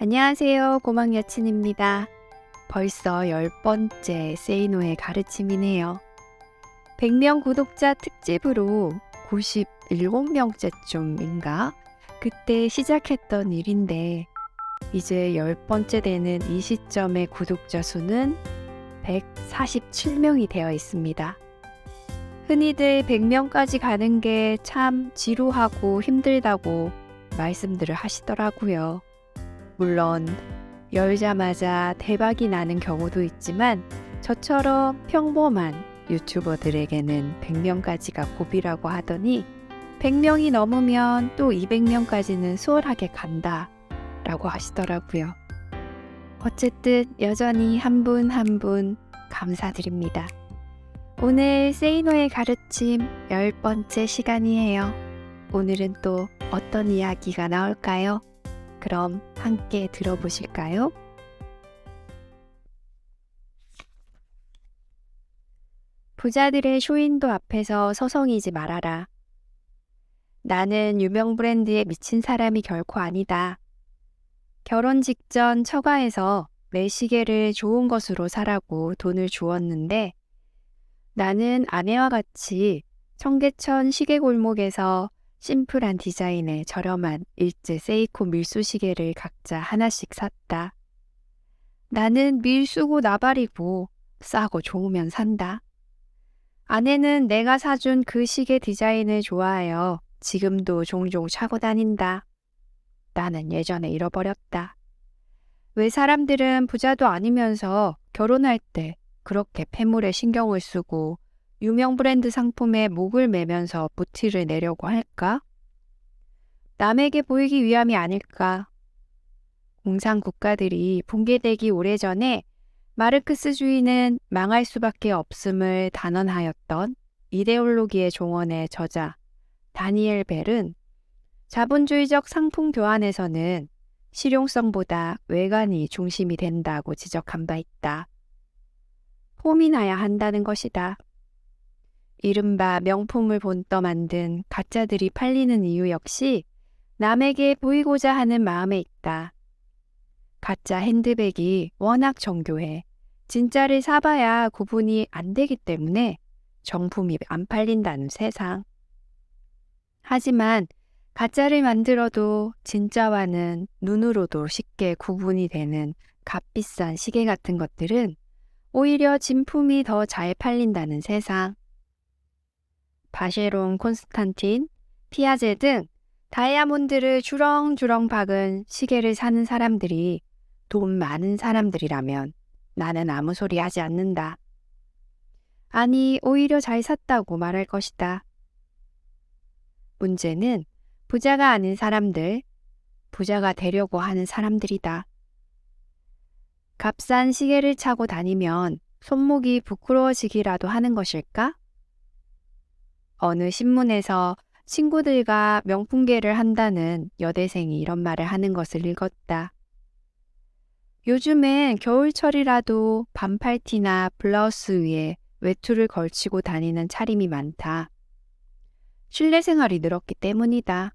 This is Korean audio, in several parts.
안녕하세요. 고막 여친입니다. 벌써 10번째 세이노의 가르침이네요. 100명 구독자 특집으로 97명째쯤인가? 그때 시작했던 일인데 이제 10번째 되는 이 시점의 구독자 수는 147명이 되어 있습니다. 흔히들 100명까지 가는 게 참 지루하고 힘들다고 말씀들을 하시더라고요. 물론 열자마자 대박이 나는 경우도 있지만 저처럼 평범한 유튜버들에게는 100명까지가 고비라고 하더니 100명이 넘으면 또 200명까지는 수월하게 간다 라고 하시더라고요. 어쨌든 여전히 한 분 한 분 감사드립니다. 오늘 세이노의 가르침 10번째 시간이에요. 오늘은 또 어떤 이야기가 나올까요? 그럼 함께 들어보실까요? 부자들의 쇼윈도 앞에서 서성이지 말아라. 나는 유명 브랜드에 미친 사람이 결코 아니다. 결혼 직전 처가에서 내 시계를 좋은 것으로 사라고 돈을 주었는데 나는 아내와 같이 청계천 시계골목에서 심플한 디자인의 저렴한 일제 세이코 밀수 시계를 각자 하나씩 샀다. 나는 밀수고 나발이고 싸고 좋으면 산다. 아내는 내가 사준 그 시계 디자인을 좋아하여 지금도 종종 차고 다닌다. 나는 예전에 잃어버렸다. 왜 사람들은 부자도 아니면서 결혼할 때 그렇게 패물에 신경을 쓰고 유명 브랜드 상품에 목을 매면서 부티를 내려고 할까? 남에게 보이기 위함이 아닐까? 공산 국가들이 붕괴되기 오래전에 마르크스주의는 망할 수밖에 없음을 단언하였던 이데올로기의 종언의 저자 다니엘 벨은 자본주의적 상품 교환에서는 실용성보다 외관이 중심이 된다고 지적한 바 있다. 폼이 나야 한다는 것이다. 이른바 명품을 본떠 만든 가짜들이 팔리는 이유 역시 남에게 보이고자 하는 마음에 있다. 가짜 핸드백이 워낙 정교해 진짜를 사봐야 구분이 안 되기 때문에 정품이 안 팔린다는 세상. 하지만 가짜를 만들어도 진짜와는 눈으로도 쉽게 구분이 되는 값비싼 시계 같은 것들은 오히려 진품이 더 잘 팔린다는 세상. 바쉐론 콘스탄틴, 피아제 등 다이아몬드를 주렁주렁 박은 시계를 사는 사람들이 돈 많은 사람들이라면 나는 아무 소리 하지 않는다. 아니, 오히려 잘 샀다고 말할 것이다. 문제는 부자가 아닌 사람들, 부자가 되려고 하는 사람들이다. 값싼 시계를 차고 다니면 손목이 부끄러워지기라도 하는 것일까? 어느 신문에서 친구들과 명품계를 한다는 여대생이 이런 말을 하는 것을 읽었다. 요즘엔 겨울철이라도 반팔티나 블라우스 위에 외투를 걸치고 다니는 차림이 많다. 실내 생활이 늘었기 때문이다.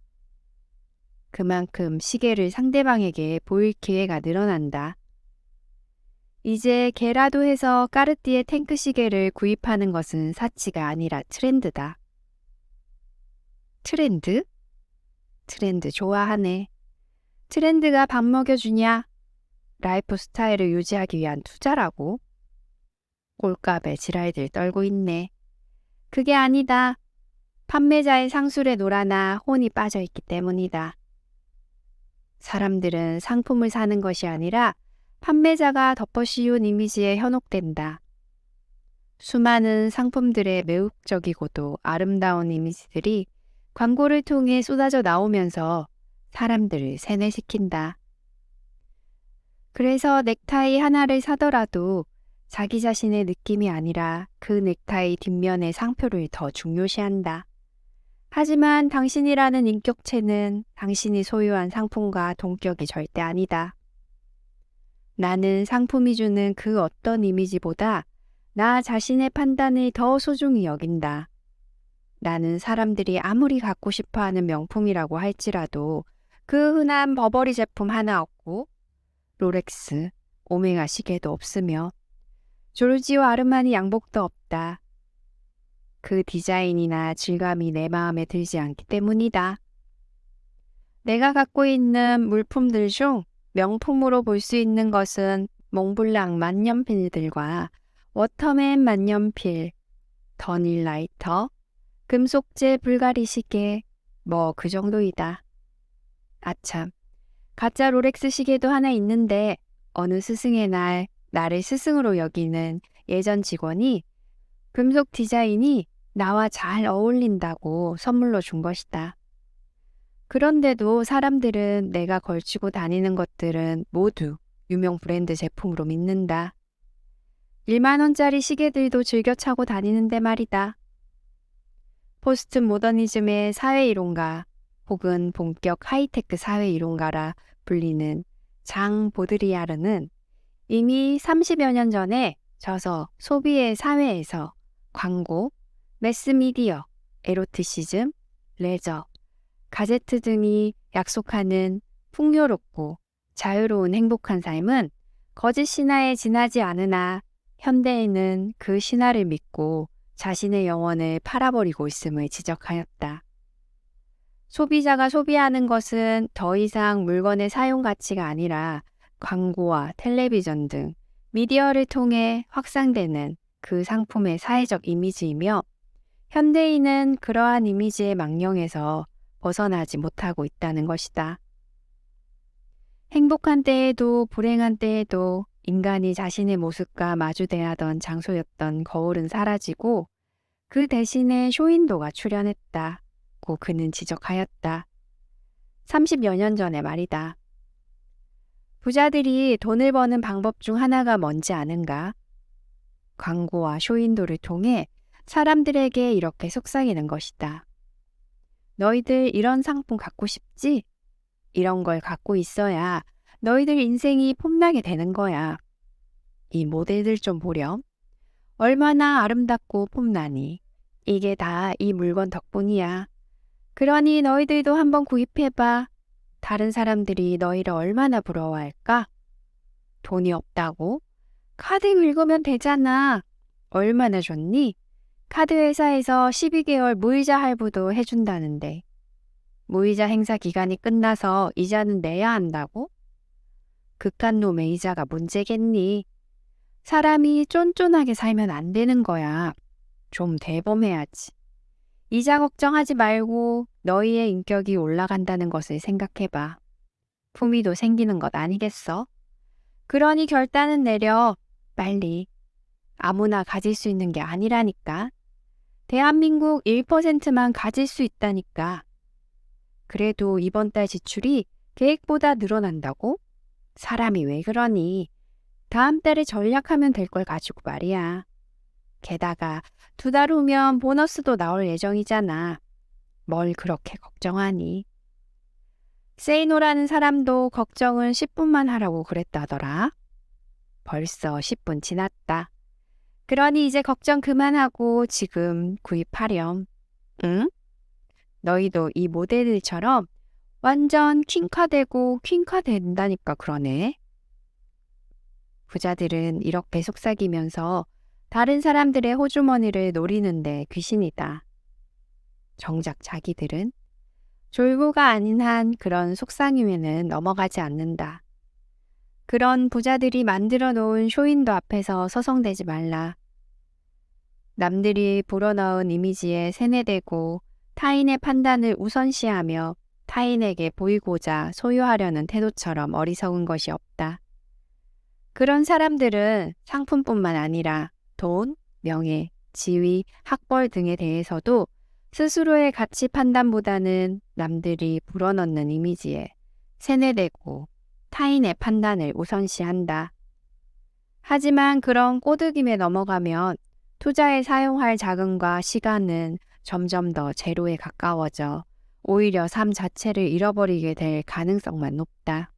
그만큼 시계를 상대방에게 보일 기회가 늘어난다. 이제 개라도 해서 까르띠에 탱크 시계를 구입하는 것은 사치가 아니라 트렌드다. 트렌드? 트렌드 좋아하네. 트렌드가 밥 먹여주냐? 라이프 스타일을 유지하기 위한 투자라고? 꼴값에 지랄들 떨고 있네. 그게 아니다. 판매자의 상술에 놀아나 혼이 빠져있기 때문이다. 사람들은 상품을 사는 것이 아니라 판매자가 덮어씌운 이미지에 현혹된다. 수많은 상품들의 매혹적이고도 아름다운 이미지들이 광고를 통해 쏟아져 나오면서 사람들을 세뇌시킨다. 그래서 넥타이 하나를 사더라도 자기 자신의 느낌이 아니라 그 넥타이 뒷면의 상표를 더 중요시한다. 하지만 당신이라는 인격체는 당신이 소유한 상품과 동격이 절대 아니다. 나는 상품이 주는 그 어떤 이미지보다 나 자신의 판단을 더 소중히 여긴다. 나는 사람들이 아무리 갖고 싶어하는 명품이라고 할지라도 그 흔한 버버리 제품 하나 얻고 롤렉스, 오메가 시계도 없으며 조르지오 아르마니 양복도 없다. 그 디자인이나 질감이 내 마음에 들지 않기 때문이다. 내가 갖고 있는 물품들 중 명품으로 볼 수 있는 것은 몽블랑 만년필들과 워터맨 만년필, 더닐 라이터, 금속재 불가리 시계, 뭐 그 정도이다. 아참, 가짜 롤렉스 시계도 하나 있는데 어느 스승의 날 나를 스승으로 여기는 예전 직원이 금속 디자인이 나와 잘 어울린다고 선물로 준 것이다. 그런데도 사람들은 내가 걸치고 다니는 것들은 모두 유명 브랜드 제품으로 믿는다. 1만 원짜리 시계들도 즐겨 차고 다니는데 말이다. 포스트 모더니즘의 사회이론가 혹은 본격 하이테크 사회이론가라 불리는 장 보드리아르는 이미 30여 년 전에 저서 소비의 사회에서 광고, 매스미디어, 에로티시즘, 레저, 가제트 등이 약속하는 풍요롭고 자유로운 행복한 삶은 거짓 신화에 지나지 않으나 현대인은 그 신화를 믿고 자신의 영혼을 팔아버리고 있음을 지적하였다. 소비자가 소비하는 것은 더 이상 물건의 사용 가치가 아니라 광고와 텔레비전 등 미디어를 통해 확산되는 그 상품의 사회적 이미지이며 현대인은 그러한 이미지의 망령에서 벗어나지 못하고 있다는 것이다. 행복한 때에도 불행한 때에도 인간이 자신의 모습과 마주대하던 장소였던 거울은 사라지고 그 대신에 쇼윈도가 출현했다고 그는 지적하였다. 30여 년 전에 말이다. 부자들이 돈을 버는 방법 중 하나가 뭔지 아는가? 광고와 쇼윈도를 통해 사람들에게 이렇게 속삭이는 것이다. 너희들 이런 상품 갖고 싶지? 이런 걸 갖고 있어야 너희들 인생이 폼나게 되는 거야. 이 모델들 좀 보렴. 얼마나 아름답고 폼나니. 이게 다 이 물건 덕분이야. 그러니 너희들도 한번 구입해봐. 다른 사람들이 너희를 얼마나 부러워할까? 돈이 없다고? 카드 긁으면 되잖아. 얼마나 좋니? 카드 회사에서 12개월 무이자 할부도 해준다는데. 무이자 행사 기간이 끝나서 이자는 내야 한다고? 극한 놈의 이자가 문제겠니? 사람이 쫀쫀하게 살면 안 되는 거야. 좀 대범해야지. 이자 걱정하지 말고 너희의 인격이 올라간다는 것을 생각해봐. 품위도 생기는 것 아니겠어? 그러니 결단은 내려. 빨리. 아무나 가질 수 있는 게 아니라니까. 대한민국 1%만 가질 수 있다니까. 그래도 이번 달 지출이 계획보다 늘어난다고? 사람이 왜 그러니? 다음 달에 전략하면 될 걸 가지고 말이야. 게다가 2달 후면 보너스도 나올 예정이잖아. 뭘 그렇게 걱정하니? 세이노라는 사람도 걱정은 10분만 하라고 그랬다더라. 벌써 10분 지났다. 그러니 이제 걱정 그만하고 지금 구입하렴. 응? 너희도 이 모델들처럼 완전 퀸카되고 퀸카된다니까 그러네. 부자들은 이렇게 속삭이면서 다른 사람들의 호주머니를 노리는데 귀신이다. 정작 자기들은 졸부가 아닌 한 그런 속상임에는 넘어가지 않는다. 그런 부자들이 만들어 놓은 쇼윈도 앞에서 서성대지 말라. 남들이 불어넣은 이미지에 세뇌되고 타인의 판단을 우선시하며 타인에게 보이고자 소유하려는 태도처럼 어리석은 것이 없다. 그런 사람들은 상품뿐만 아니라 돈, 명예, 지위, 학벌 등에 대해서도 스스로의 가치 판단보다는 남들이 불어넣는 이미지에 세뇌되고 타인의 판단을 우선시한다. 하지만 그런 꼬드김에 넘어가면 투자에 사용할 자금과 시간은 점점 더 제로에 가까워져 오히려 삶 자체를 잃어버리게 될 가능성만 높다.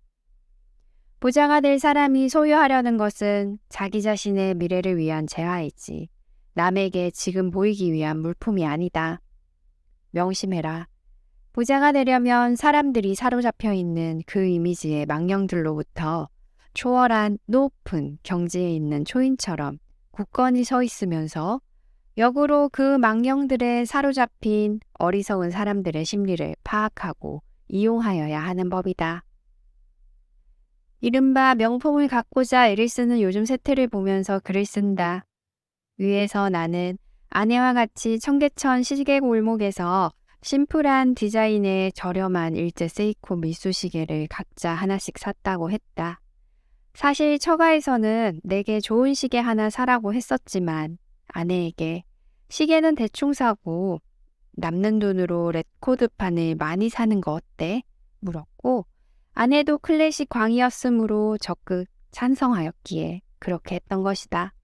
부자가 될 사람이 소유하려는 것은 자기 자신의 미래를 위한 재화이지 남에게 지금 보이기 위한 물품이 아니다. 명심해라. 부자가 되려면 사람들이 사로잡혀 있는 그 이미지의 망령들로부터 초월한 높은 경지에 있는 초인처럼 굳건히 서 있으면서 역으로 그 망령들에 사로잡힌 어리석은 사람들의 심리를 파악하고 이용하여야 하는 법이다. 이른바 명품을 갖고자 애를 쓰는 요즘 세태를 보면서 글을 쓴다. 위에서 나는 아내와 같이 청계천 시계 골목에서 심플한 디자인의 저렴한 일제 세이코 밀수시계를 각자 하나씩 샀다고 했다. 사실 처가에서는 내게 좋은 시계 하나 사라고 했었지만 아내에게 시계는 대충 사고 남는 돈으로 레코드판을 많이 사는 거 어때? 물었고 아내도 클래식 광이었으므로 적극 찬성하였기에 그렇게 했던 것이다.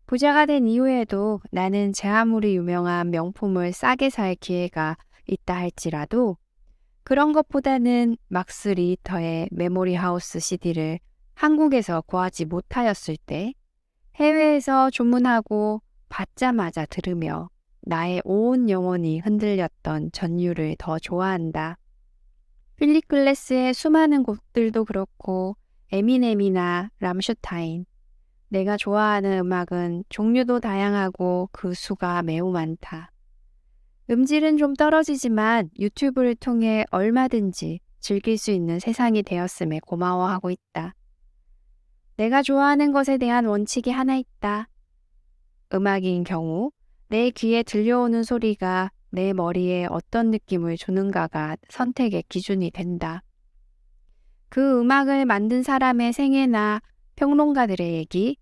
부자가 된 이후에도 나는 제 아무리 유명한 명품을 싸게 살 기회가 있다 할지라도 그런 것보다는 막스 리히터의 메모리 하우스 CD를 한국에서 구하지 못하였을 때 해외에서 주문하고 받자마자 들으며 나의 온 영혼이 흔들렸던 전율을 더 좋아한다. 필립 글래스의 수많은 곡들도 그렇고 에미넴이나 람슈타인, 내가 좋아하는 음악은 종류도 다양하고 그 수가 매우 많다. 음질은 좀 떨어지지만 유튜브를 통해 얼마든지 즐길 수 있는 세상이 되었음에 고마워하고 있다. 내가 좋아하는 것에 대한 원칙이 하나 있다. 음악인 경우 내 귀에 들려오는 소리가 내 머리에 어떤 느낌을 주는가가 선택의 기준이 된다. 그 음악을 만든 사람의 생애나 평론가들의 얘기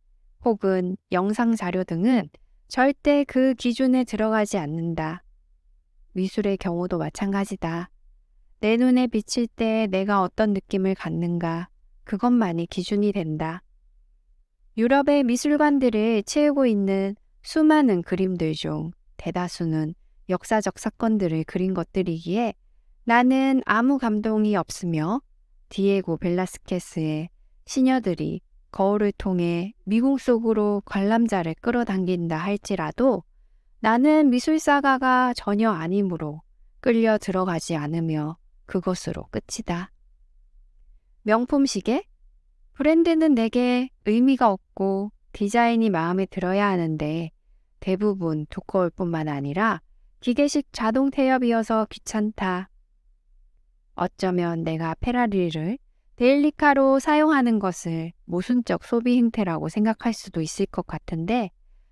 혹은 영상 자료 등은 절대 그 기준에 들어가지 않는다. 미술의 경우도 마찬가지다. 내 눈에 비칠 때 내가 어떤 느낌을 갖는가, 그것만이 기준이 된다. 유럽의 미술관들을 채우고 있는 수많은 그림들 중 대다수는 역사적 사건들을 그린 것들이기에 나는 아무 감동이 없으며 디에고 벨라스케스의 시녀들이 거울을 통해 미궁 속으로 관람자를 끌어당긴다 할지라도 나는 미술사가가 전혀 아니므로 끌려 들어가지 않으며 그것으로 끝이다. 명품 시계? 브랜드는 내게 의미가 없고 디자인이 마음에 들어야 하는데 대부분 두꺼울 뿐만 아니라 기계식 자동 태엽이어서 귀찮다. 어쩌면 내가 페라리를 데일리카로 사용하는 것을 모순적 소비 행태라고 생각할 수도 있을 것 같은데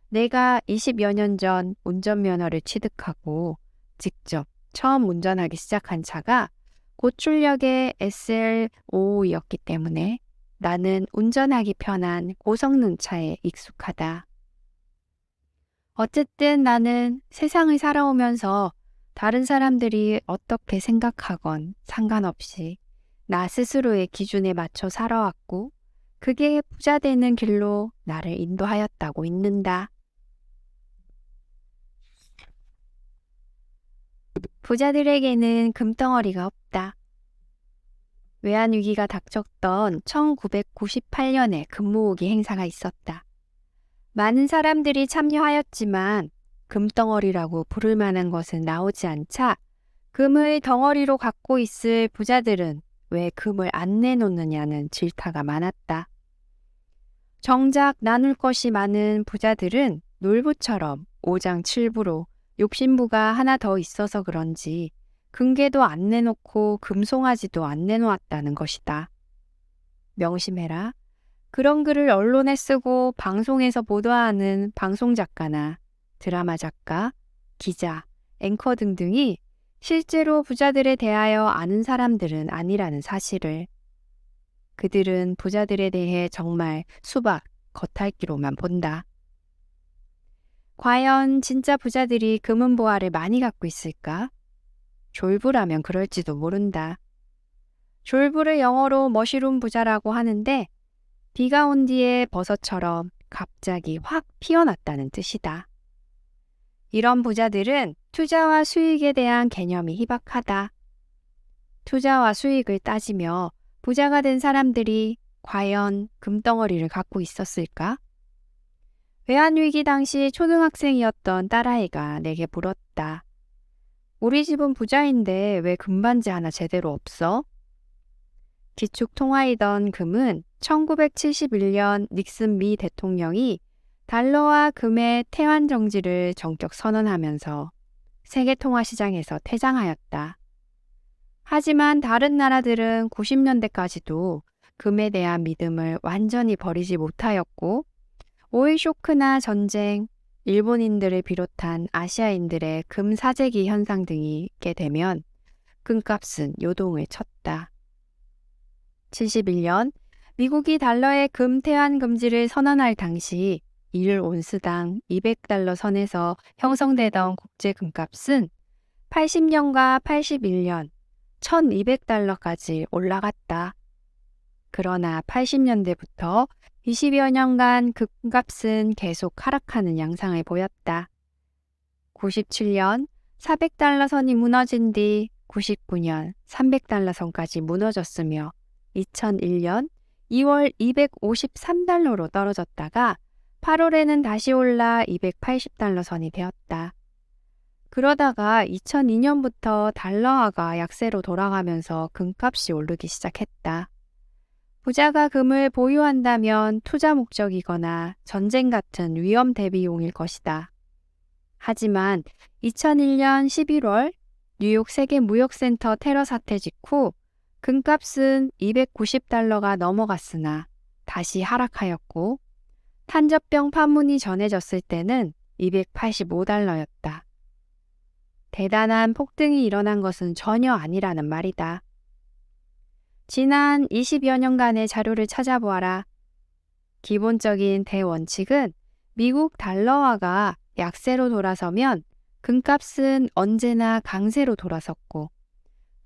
내가 20여 년 전 운전면허를 취득하고 직접 처음 운전하기 시작한 차가 고출력의 SL55였기 때문에 나는 운전하기 편한 고성능 차에 익숙하다. 어쨌든 나는 세상을 살아오면서 다른 사람들이 어떻게 생각하건 상관없이 나 스스로의 기준에 맞춰 살아왔고 그게 부자 되는 길로 나를 인도하였다고 믿는다. 부자들에게는 금덩어리가 없다. 외환위기가 닥쳤던 1998년에 금모으기 행사가 있었다. 많은 사람들이 참여하였지만 금덩어리라고 부를 만한 것은 나오지 않자 금을 덩어리로 갖고 있을 부자들은 왜 금을 안 내놓느냐는 질타가 많았다. 정작 나눌 것이 많은 부자들은 놀부처럼 오장칠부로 욕심부가 하나 더 있어서 그런지 금괴도 안 내놓고 금송아지도 안 내놓았다는 것이다. 명심해라. 그런 글을 언론에 쓰고 방송에서 보도하는 방송작가나 드라마 작가, 기자, 앵커 등등이 실제로 부자들에 대하여 아는 사람들은 아니라는 사실을. 그들은 부자들에 대해 정말 수박, 겉핥기로만 본다. 과연 진짜 부자들이 금은보화를 많이 갖고 있을까? 졸부라면 그럴지도 모른다. 졸부를 영어로 머시룸 부자라고 하는데 비가 온 뒤에 버섯처럼 갑자기 확 피어났다는 뜻이다. 이런 부자들은 투자와 수익에 대한 개념이 희박하다. 투자와 수익을 따지며 부자가 된 사람들이 과연 금덩어리를 갖고 있었을까? 외환위기 당시 초등학생이었던 딸아이가 내게 물었다. 우리 집은 부자인데 왜 금반지 하나 제대로 없어? 기축통화이던 금은 1971년 닉슨 미 대통령이 달러와 금의 태환 정지를 전격 선언하면서 세계 통화 시장에서 퇴장하였다. 하지만 다른 나라들은 90년대까지도 금에 대한 믿음을 완전히 버리지 못하였고, 오일 쇼크나 전쟁, 일본인들을 비롯한 아시아인들의 금 사재기 현상 등이 있게 되면 금값은 요동을 쳤다. 71년 미국이 달러의 금 태환 금지를 선언할 당시 1온스당 200달러 선에서 형성되던 국제 금값은 80년과 81년 1200달러까지 올라갔다. 그러나 80년대부터 20여 년간 금값은 계속 하락하는 양상을 보였다. 97년 400달러 선이 무너진 뒤 99년 300달러 선까지 무너졌으며 2001년 2월 253달러로 떨어졌다가 8월에는 다시 올라 280달러 선이 되었다. 그러다가 2002년부터 달러화가 약세로 돌아가면서 금값이 오르기 시작했다. 부자가 금을 보유한다면 투자 목적이거나 전쟁 같은 위험 대비용일 것이다. 하지만 2001년 11월 뉴욕 세계무역센터 테러 사태 직후 금값은 290달러가 넘어갔으나 다시 하락하였고, 탄저병 파문이 전해졌을 때는 285달러였다. 대단한 폭등이 일어난 것은 전혀 아니라는 말이다. 지난 20여 년간의 자료를 찾아보아라. 기본적인 대원칙은 미국 달러화가 약세로 돌아서면 금값은 언제나 강세로 돌아섰고,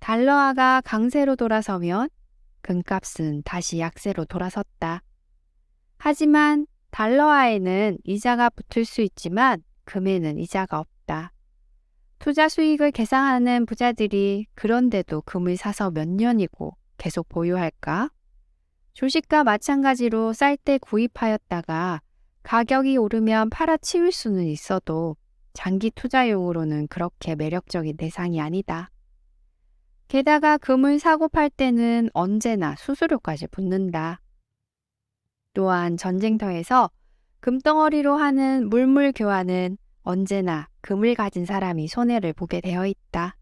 달러화가 강세로 돌아서면 금값은 다시 약세로 돌아섰다. 하지만 달러화에는 이자가 붙을 수 있지만 금에는 이자가 없다. 투자 수익을 계산하는 부자들이 그런데도 금을 사서 몇 년이고 계속 보유할까? 주식과 마찬가지로 쌀 때 구입하였다가 가격이 오르면 팔아치울 수는 있어도 장기 투자용으로는 그렇게 매력적인 대상이 아니다. 게다가 금을 사고 팔 때는 언제나 수수료까지 붙는다. 또한 전쟁터에서 금덩어리로 하는 물물 교환은 언제나 금을 가진 사람이 손해를 보게 되어 있다.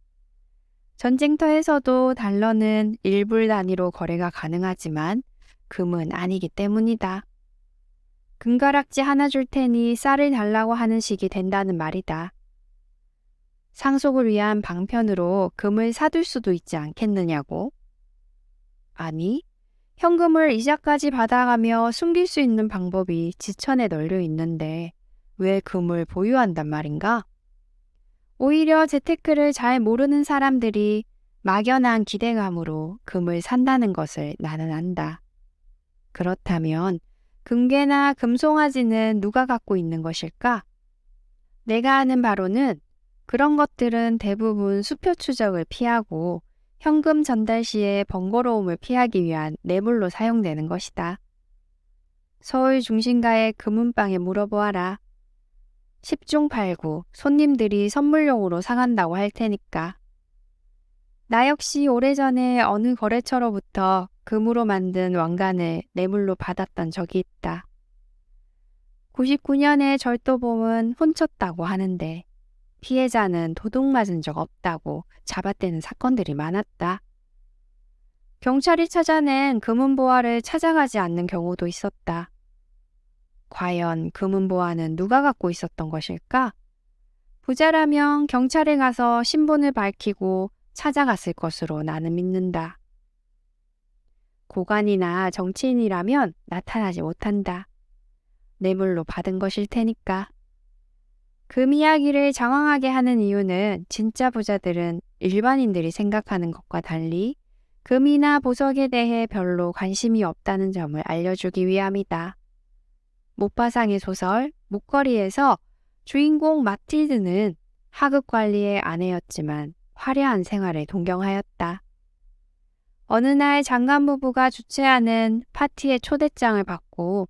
전쟁터에서도 달러는 1불 단위로 거래가 가능하지만 금은 아니기 때문이다. 금가락지 하나 줄 테니 쌀을 달라고 하는 식이 된다는 말이다. 상속을 위한 방편으로 금을 사둘 수도 있지 않겠느냐고? 아니, 현금을 이자까지 받아가며 숨길 수 있는 방법이 지천에 널려 있는데 왜 금을 보유한단 말인가? 오히려 재테크를 잘 모르는 사람들이 막연한 기대감으로 금을 산다는 것을 나는 안다. 그렇다면 금괴나 금송아지는 누가 갖고 있는 것일까? 내가 아는 바로는 그런 것들은 대부분 수표 추적을 피하고 현금 전달 시에 번거로움을 피하기 위한 뇌물로 사용되는 것이다. 서울 중심가의 금은방에 물어보아라. 10중 8구 손님들이 선물용으로 사간다고 할 테니까. 나 역시 오래전에 어느 거래처로부터 금으로 만든 왕관을 뇌물로 받았던 적이 있다. 99년에 절도범은 훔쳤다고 하는데 피해자는 도둑 맞은 적 없다고 잡아떼는 사건들이 많았다. 경찰이 찾아낸 금은보화를 찾아가지 않는 경우도 있었다. 과연 금은보화는 누가 갖고 있었던 것일까? 부자라면 경찰에 가서 신분을 밝히고 찾아갔을 것으로 나는 믿는다. 고관이나 정치인이라면 나타나지 못한다. 뇌물로 받은 것일 테니까. 금 이야기를 장황하게 하는 이유는 진짜 부자들은 일반인들이 생각하는 것과 달리 금이나 보석에 대해 별로 관심이 없다는 점을 알려주기 위함이다. 모파상의 소설 목걸이에서 주인공 마틸드는 하급 관리의 아내였지만 화려한 생활을 동경하였다. 어느 날 장관 부부가 주최하는 파티의 초대장을 받고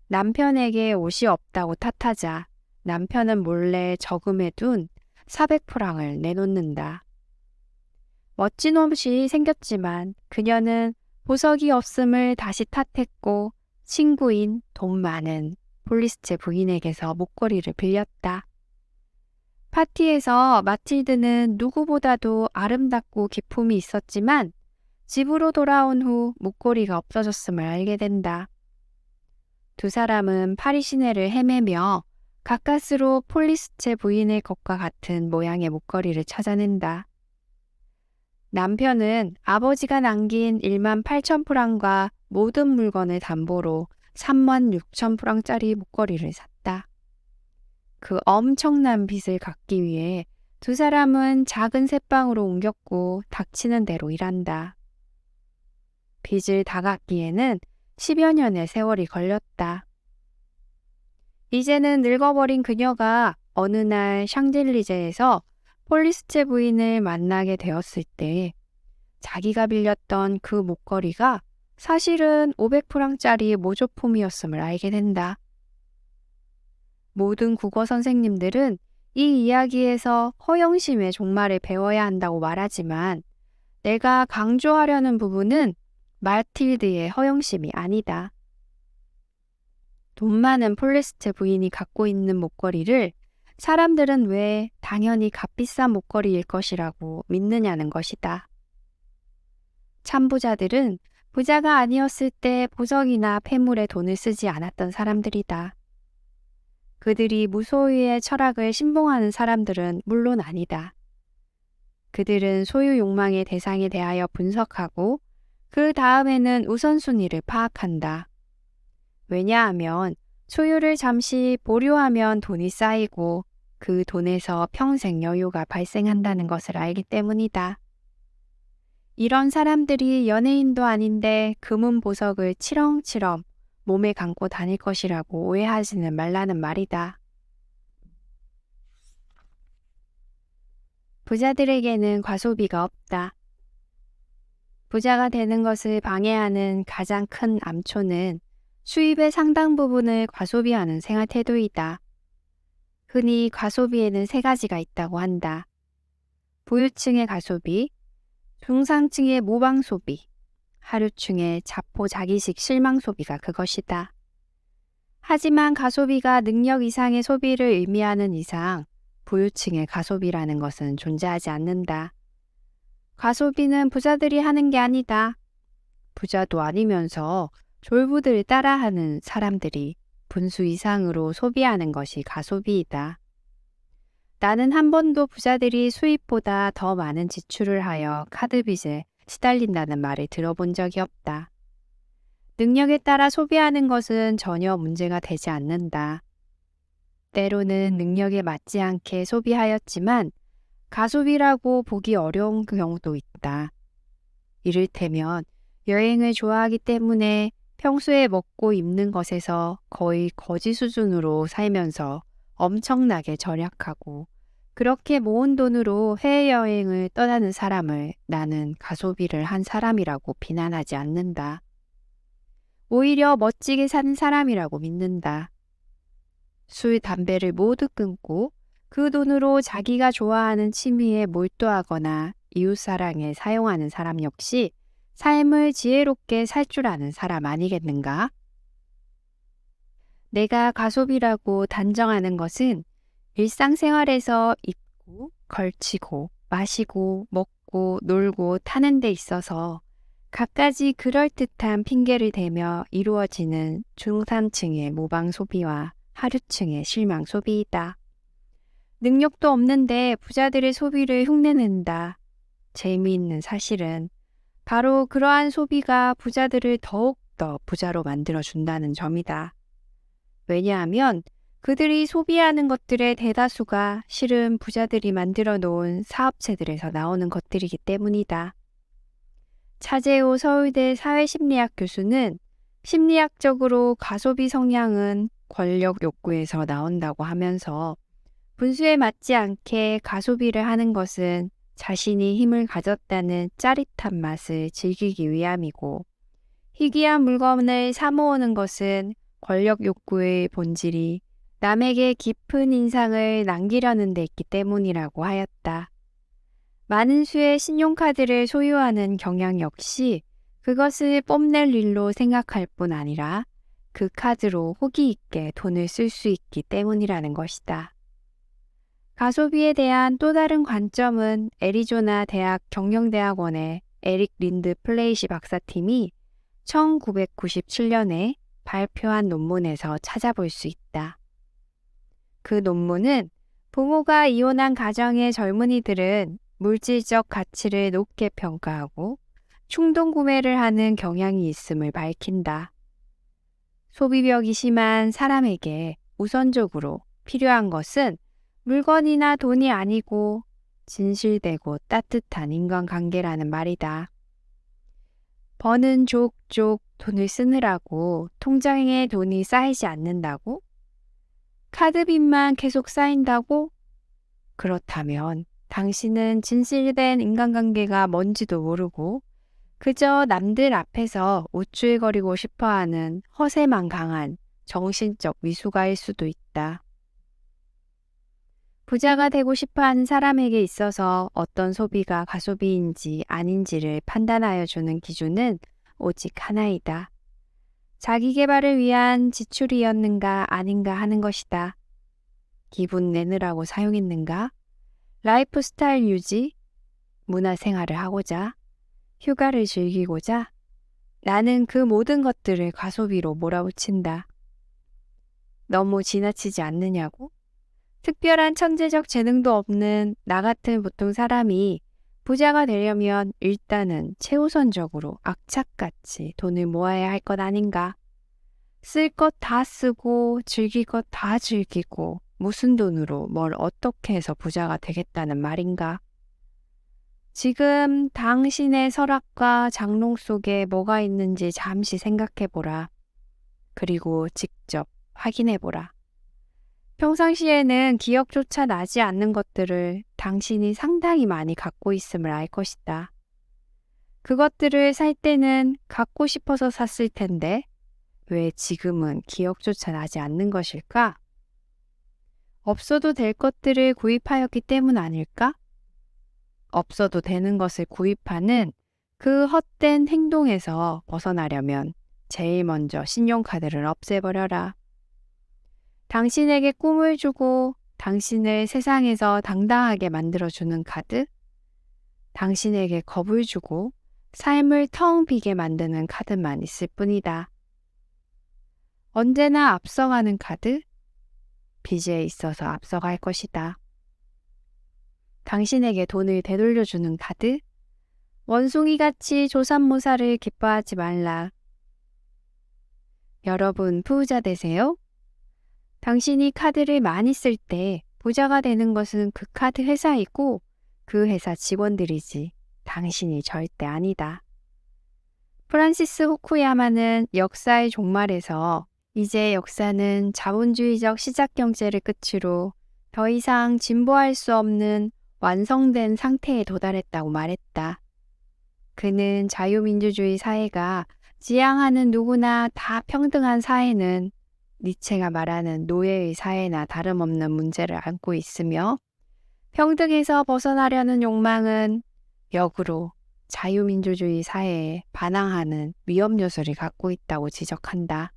남편에게 옷이 없다고 탓하자 남편은 몰래 저금해 둔 400프랑을 내놓는다. 멋진 옷이 생겼지만 그녀는 보석이 없음을 다시 탓했고 친구인 돈 많은 폴리스체 부인에게서 목걸이를 빌렸다. 파티에서 마틸드는 누구보다도 아름답고 기품이 있었지만 집으로 돌아온 후 목걸이가 없어졌음을 알게 된다. 두 사람은 파리 시내를 헤매며 가까스로 폴리스체 부인의 것과 같은 모양의 목걸이를 찾아낸다. 남편은 아버지가 남긴 1만 8천 프랑과 모든 물건을 담보로 3만 6천 프랑짜리 목걸이를 샀다. 그 엄청난 빚을 갚기 위해 두 사람은 작은 새방으로 옮겼고 닥치는 대로 일한다. 빚을 다 갚기에는 10여 년의 세월이 걸렸다. 이제는 늙어버린 그녀가 어느 날 샹젤리제에서 폴리스체 부인을 만나게 되었을 때 자기가 빌렸던 그 목걸이가 사실은 500프랑짜리 모조품이었음을 알게 된다. 모든 국어 선생님들은 이 이야기에서 허영심의 종말을 배워야 한다고 말하지만 내가 강조하려는 부분은 마틸드의 허영심이 아니다. 돈 많은 폴리스체 부인이 갖고 있는 목걸이를 사람들은 왜 당연히 값비싼 목걸이일 것이라고 믿느냐는 것이다. 참부자들은 부자가 아니었을 때 보석이나 폐물에 돈을 쓰지 않았던 사람들이다. 그들이 무소유의 철학을 신봉하는 사람들은 물론 아니다. 그들은 소유 욕망의 대상에 대하여 분석하고 그 다음에는 우선순위를 파악한다. 왜냐하면 소유를 잠시 보류하면 돈이 쌓이고 그 돈에서 평생 여유가 발생한다는 것을 알기 때문이다. 이런 사람들이 연예인도 아닌데 금은 보석을 치렁치렁 몸에 감고 다닐 것이라고 오해하지는 말라는 말이다. 부자들에게는 과소비가 없다. 부자가 되는 것을 방해하는 가장 큰 암초는 수입의 상당 부분을 과소비하는 생활 태도이다. 흔히 과소비에는 세 가지가 있다고 한다. 부유층의 과소비, 중상층의 모방 소비, 하류층의 자포자기식 실망 소비가 그것이다. 하지만 가소비가 능력 이상의 소비를 의미하는 이상 부유층의 가소비라는 것은 존재하지 않는다. 가소비는 부자들이 하는 게 아니다. 부자도 아니면서 졸부들을 따라하는 사람들이 분수 이상으로 소비하는 것이 가소비이다. 나는 한 번도 부자들이 수입보다 더 많은 지출을 하여 카드빚에 시달린다는 말을 들어본 적이 없다. 능력에 따라 소비하는 것은 전혀 문제가 되지 않는다. 때로는 능력에 맞지 않게 소비하였지만 가소비라고 보기 어려운 경우도 있다. 이를테면 여행을 좋아하기 때문에 평소에 먹고 입는 것에서 거의 거지 수준으로 살면서 엄청나게 절약하고 그렇게 모은 돈으로 해외여행을 떠나는 사람을 나는 가소비를 한 사람이라고 비난하지 않는다. 오히려 멋지게 사는 사람이라고 믿는다. 술, 담배를 모두 끊고 그 돈으로 자기가 좋아하는 취미에 몰두하거나 이웃사랑에 사용하는 사람 역시 삶을 지혜롭게 살 줄 아는 사람 아니겠는가? 내가 가소비라고 단정하는 것은 일상생활에서 입고, 걸치고, 마시고, 먹고, 놀고, 타는 데 있어서 갖가지 그럴듯한 핑계를 대며 이루어지는 중산층의 모방 소비와 하류층의 실망 소비이다. 능력도 없는데 부자들의 소비를 흉내낸다. 재미있는 사실은 바로 그러한 소비가 부자들을 더욱더 부자로 만들어준다는 점이다. 왜냐하면 그들이 소비하는 것들의 대다수가 실은 부자들이 만들어 놓은 사업체들에서 나오는 것들이기 때문이다. 차재호 서울대 사회심리학 교수는 심리학적으로 가소비 성향은 권력 욕구에서 나온다고 하면서 분수에 맞지 않게 가소비를 하는 것은 자신이 힘을 가졌다는 짜릿한 맛을 즐기기 위함이고 희귀한 물건을 사모으는 것은 권력 욕구의 본질이 남에게 깊은 인상을 남기려는 데 있기 때문이라고 하였다. 많은 수의 신용카드를 소유하는 경향 역시 그것을 뽐낼 일로 생각할 뿐 아니라 그 카드로 호기 있게 돈을 쓸 수 있기 때문이라는 것이다. 가소비에 대한 또 다른 관점은 애리조나 대학 경영대학원의 에릭 린드 플레이시 박사팀이 1997년에 발표한 논문에서 찾아볼 수 있다. 그 논문은 부모가 이혼한 가정의 젊은이들은 물질적 가치를 높게 평가하고 충동 구매를 하는 경향이 있음을 밝힌다. 소비벽이 심한 사람에게 우선적으로 필요한 것은 물건이나 돈이 아니고 진실되고 따뜻한 인간관계라는 말이다. 버는 족족 돈을 쓰느라고 통장에 돈이 쌓이지 않는다고? 카드빚만 계속 쌓인다고? 그렇다면 당신은 진실된 인간관계가 뭔지도 모르고 그저 남들 앞에서 우쭐거리고 싶어하는 허세만 강한 정신적 미숙아일 수도 있다. 부자가 되고 싶어하는 사람에게 있어서 어떤 소비가 가소비인지 아닌지를 판단하여 주는 기준은 오직 하나이다. 자기 개발을 위한 지출이었는가 아닌가 하는 것이다. 기분 내느라고 사용했는가? 라이프 스타일 유지? 문화생활을 하고자? 휴가를 즐기고자? 나는 그 모든 것들을 가소비로 몰아붙인다. 너무 지나치지 않느냐고? 특별한 천재적 재능도 없는 나 같은 보통 사람이 부자가 되려면 일단은 최우선적으로 악착같이 돈을 모아야 할 것 아닌가? 쓸 것 다 쓰고 즐길 것 다 즐기고 무슨 돈으로 뭘 어떻게 해서 부자가 되겠다는 말인가? 지금 당신의 서랍과 장롱 속에 뭐가 있는지 잠시 생각해보라. 그리고 직접 확인해보라. 평상시에는 기억조차 나지 않는 것들을 당신이 상당히 많이 갖고 있음을 알 것이다. 그것들을 살 때는 갖고 싶어서 샀을 텐데 왜 지금은 기억조차 나지 않는 것일까? 없어도 될 것들을 구입하였기 때문 아닐까? 없어도 되는 것을 구입하는 그 헛된 행동에서 벗어나려면 제일 먼저 신용카드를 없애버려라. 당신에게 꿈을 주고 당신을 세상에서 당당하게 만들어주는 카드? 당신에게 겁을 주고 삶을 텅 비게 만드는 카드만 있을 뿐이다. 언제나 앞서가는 카드? 빚에 있어서 앞서갈 것이다. 당신에게 돈을 되돌려주는 카드? 원숭이같이 조삼모사를 기뻐하지 말라. 여러분 부자 되세요? 당신이 카드를 많이 쓸 때 부자가 되는 것은 그 카드 회사이고 그 회사 직원들이지 당신이 절대 아니다. 프란시스 호쿠야마는 역사의 종말에서 이제 역사는 자본주의적 시작경제를 끝으로 더 이상 진보할 수 없는 완성된 상태에 도달했다고 말했다. 그는 자유민주주의 사회가 지향하는 누구나 다 평등한 사회는 니체가 말하는 노예의 사회나 다름없는 문제를 안고 있으며 평등에서 벗어나려는 욕망은 역으로 자유민주주의 사회에 반항하는 위험 요소를 갖고 있다고 지적한다.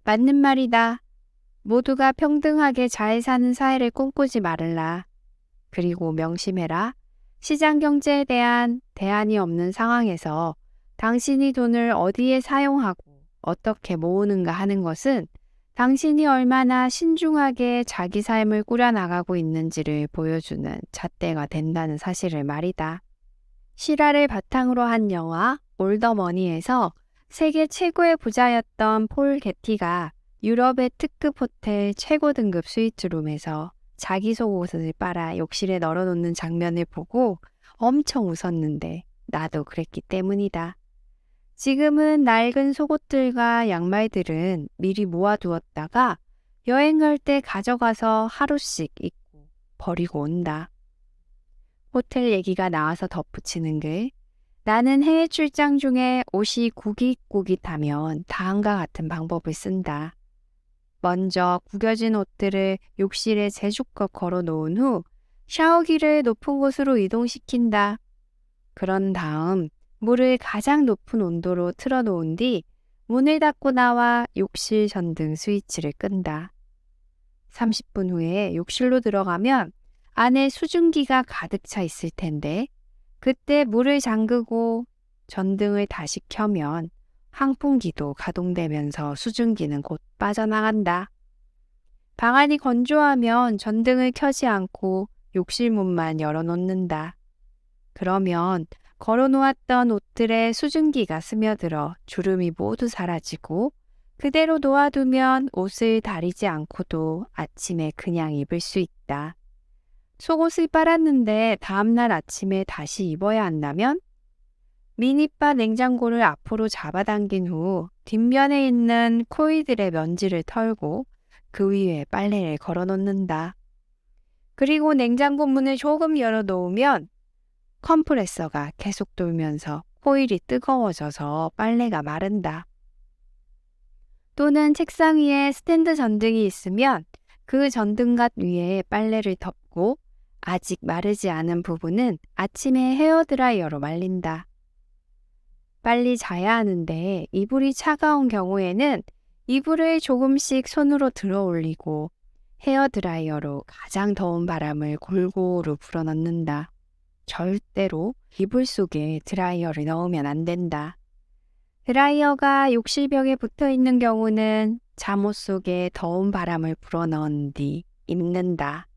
맞는 말이다. 모두가 평등하게 잘 사는 사회를 꿈꾸지 말을라. 그리고 명심해라. 시장 경제에 대한 대안이 없는 상황에서 당신이 돈을 어디에 사용하고 어떻게 모으는가 하는 것은 당신이 얼마나 신중하게 자기 삶을 꾸려나가고 있는지를 보여주는 잣대가 된다는 사실을 말이다. 실화를 바탕으로 한 영화 올더머니에서 세계 최고의 부자였던 폴 게티가 유럽의 특급 호텔 최고 등급 스위트룸에서 자기 속옷을 빨아 욕실에 널어놓는 장면을 보고 엄청 웃었는데 나도 그랬기 때문이다. 지금은 낡은 속옷들과 양말들은 미리 모아두었다가 여행 갈 때 가져가서 하루씩 입고 버리고 온다. 호텔 얘기가 나와서 덧붙이는 글. 나는 해외 출장 중에 옷이 구깃구깃하면 다음과 같은 방법을 쓴다. 먼저 구겨진 옷들을 욕실에 제주껏 걸어 놓은 후 샤워기를 높은 곳으로 이동시킨다. 그런 다음 물을 가장 높은 온도로 틀어놓은 뒤 문을 닫고 나와 욕실 전등 스위치를 끈다. 30분 후에 욕실로 들어가면 안에 수증기가 가득 차 있을 텐데 그때 물을 잠그고 전등을 다시 켜면 환풍기도 가동되면서 수증기는 곧 빠져나간다. 방안이 건조하면 전등을 켜지 않고 욕실 문만 열어놓는다. 그러면 걸어놓았던 옷들에 수증기가 스며들어 주름이 모두 사라지고 그대로 놓아두면 옷을 다리지 않고도 아침에 그냥 입을 수 있다. 속옷을 빨았는데 다음날 아침에 다시 입어야 한다면 미니바 냉장고를 앞으로 잡아당긴 후 뒷면에 있는 코일들의 먼지를 털고 그 위에 빨래를 걸어 놓는다. 그리고 냉장고 문을 조금 열어 놓으면 컴프레서가 계속 돌면서 코일이 뜨거워져서 빨래가 마른다. 또는 책상 위에 스탠드 전등이 있으면 그 전등갓 위에 빨래를 덮고 아직 마르지 않은 부분은 아침에 헤어드라이어로 말린다. 빨리 자야 하는데 이불이 차가운 경우에는 이불을 조금씩 손으로 들어 올리고 헤어드라이어로 가장 더운 바람을 골고루 불어넣는다. 절대로 이불 속에 드라이어를 넣으면 안 된다. 드라이어가 욕실벽에 붙어 있는 경우는 잠옷 속에 더운 바람을 불어넣은 뒤 입는다.